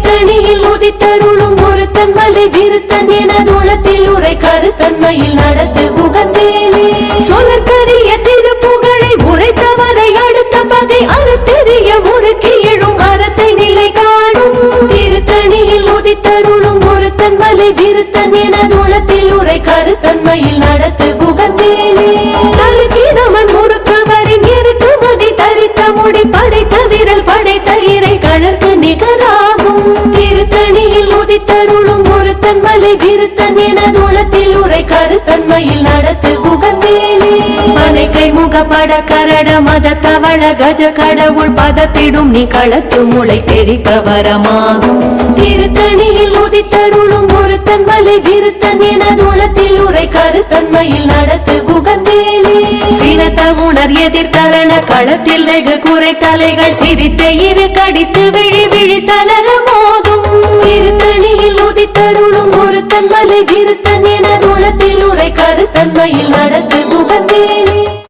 திருத்தணியில் உதித்தருளும் ஒருத்தன் மலை விருத்தன் எனதுளத்தில் உரை கருத்தன்மையில் நடத்து புகந்தேனே சொலற்கரிய திருப்புகழை உரைத்தவரை அடுத்த பகை அறுத்தெறிய முறுக்கி எழும் அறத்தை நிலை காணும் திருத்தணியில் உதித்தருளும் ஒருத்தன் மலை விருத்தன் எனதுளத்தில் உரை கருத்தன்மையில் நடத்து புகந்தேனே தருக்கினவன் முறுக்கவரின் இருக்குமதி தரித்த முடி படைத்த விரல் படைத்த இறை கழற்கு நிகராகும் திருத்தணியில் உதித்தருளும் ஒருத்தன் மலை விருத்தன் எனதுளத்தில் உரை கருத்தன்மையில் நடத்து புகந்தேனே மலைக்கை முகப்பட கரட மத தவள கஜ கடவுள் பதத்திடும் நீ களத்து முளை தெரிக்க வரமாகும் திருத்தணியில் உதித்தருளும் ஒருத்தன் மலை விருத்தன் எனதுளத்தில் உரை கருத்தன்மையில் நடத்து புகந்தேனே சினத்த உணர் எதிர்த்தரண களத்தில் வெகு குறை தலைகள் சிரித்த இரு கடித்து விழி விழி தளர மோதும் திருத்தணியில் உதித்தருளும் ஒருத்தன் மலை விருத்தன் எனதுளத்தில் உரை கருத்தன்மையில் நடத்து புகந்தேனே